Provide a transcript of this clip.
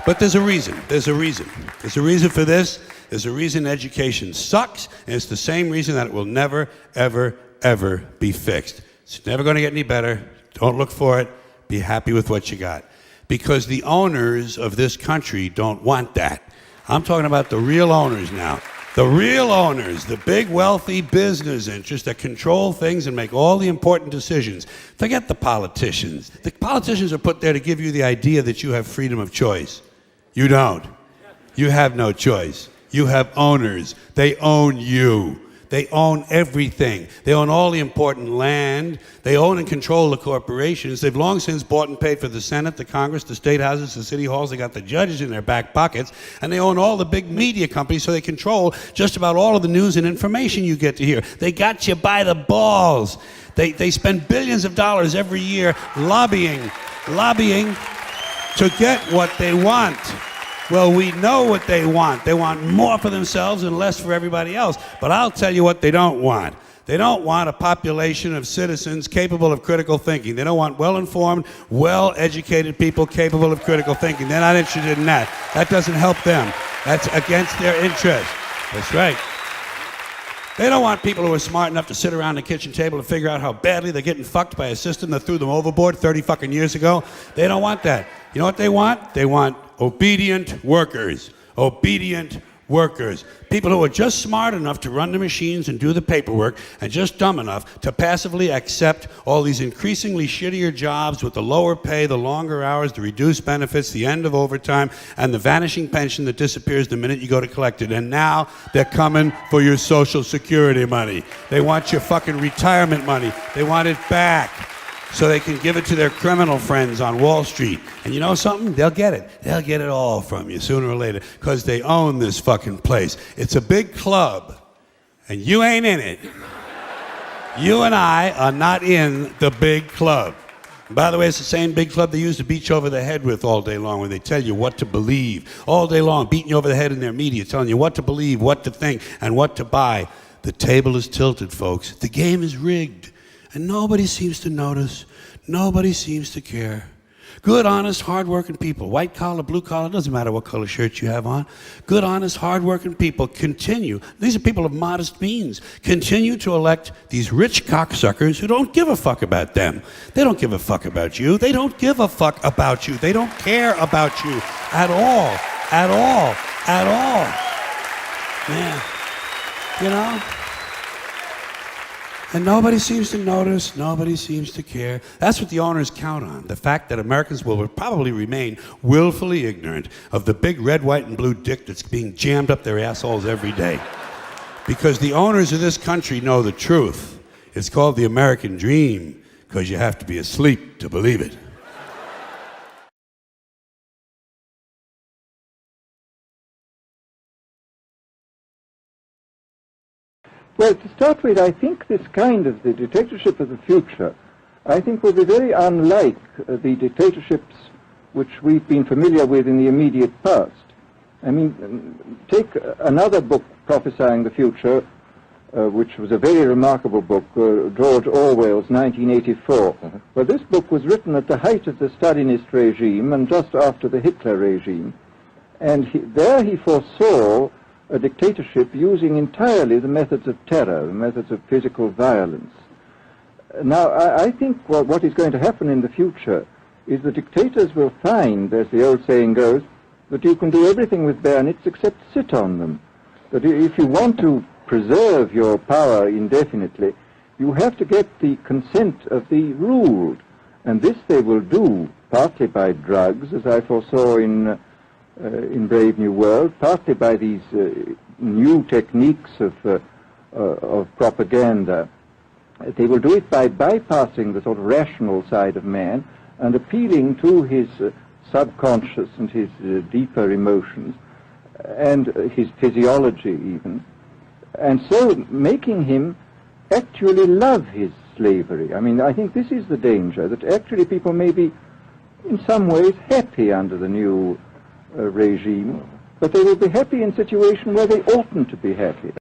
But there's a reason. There's a reason. There's a reason for this. There's a reason education sucks, and it's the same reason that it will never, ever, ever be fixed. It's never going to get any better. Don't look for it. Be happy with what you got. Because the owners of this country don't want that. I'm talking about the real owners now. The real owners, the big wealthy business interests that control things and make all the important decisions. Forget the politicians. The politicians are put there to give you the idea that you have freedom of choice. You don't. You have no choice. You have owners. They own you. They own everything. They own all the important land. They own and control the corporations. They've long since bought and paid for the Senate, the Congress, the state houses, the city halls. They got the judges in their back pockets. And they own all the big media companies, so they control just about all of the news and information you get to hear. They got you by the balls. They spend billions of dollars every year lobbying to get what they want. Well, we know what they want. They want more for themselves and less for everybody else. But I'll tell you what they don't want. They don't want a population of citizens capable of critical thinking. They don't want well-informed, well-educated people capable of critical thinking. They're not interested in that. That doesn't help them. That's against their interest. That's right. They don't want people who are smart enough to sit around the kitchen table and figure out how badly they're getting fucked by a system that threw them overboard 30 fucking years ago. They don't want that. You know what they want? They want obedient workers. Obedient workers. People who are just smart enough to run the machines and do the paperwork and just dumb enough to passively accept all these increasingly shittier jobs with the lower pay, the longer hours, the reduced benefits, the end of overtime, and the vanishing pension that disappears the minute you go to collect it. And now they're coming for your Social Security money. They want your fucking retirement money. They want it back so they can give it to their criminal friends on Wall Street. And you know something? They'll get it. They'll get it all from you sooner or later because they own this fucking place. It's a big club, and you ain't in it. You and I are not in the big club. And by the way, it's the same big club they used to beat you over the head with all day long when they tell you what to believe. All day long, beating you over the head in their media, telling you what to believe, what to think, and what to buy. The table is tilted, folks. The game is rigged. And nobody seems to notice. Nobody seems to care. Good, honest, hard-working people, white collar, blue collar, doesn't matter what color shirt you have on. Good, honest, hard-working people continue. These are people of modest means. Continue to elect these rich cocksuckers who don't give a fuck about them. They don't give a fuck about you. They don't give a fuck about you. They don't care about you at all. At all. At all. Man, you know? And nobody seems to notice, nobody seems to care. That's what the owners count on, the fact that Americans will probably remain willfully ignorant of the big red, white, and blue dick that's being jammed up their assholes every day. Because the owners of this country know the truth. It's called the American dream, because you have to be asleep to believe it. Well, to start with, I think this kind of the dictatorship of the future, I think will be very unlike the dictatorships which we've been familiar with in the immediate past. I mean, take another book prophesying the future, which was a very remarkable book, George Orwell's 1984. Well, this book was written at the height of the Stalinist regime and just after the Hitler regime. And there he foresaw a dictatorship using entirely the methods of terror, the methods of physical violence. Now, I think what is going to happen in the future is the dictators will find, as the old saying goes, that you can do everything with bayonets except sit on them. That if you want to preserve your power indefinitely, you have to get the consent of the ruled. And this they will do partly by drugs, as I foresaw in Brave New World, partly by these new techniques of propaganda. They will do it by bypassing the sort of rational side of man and appealing to his subconscious and his deeper emotions and his physiology even, and so making him actually love his slavery. I mean, I think this is the danger, that actually people may be in some ways happy under the new regime, but they will be happy in a situation where they oughtn't to be happy.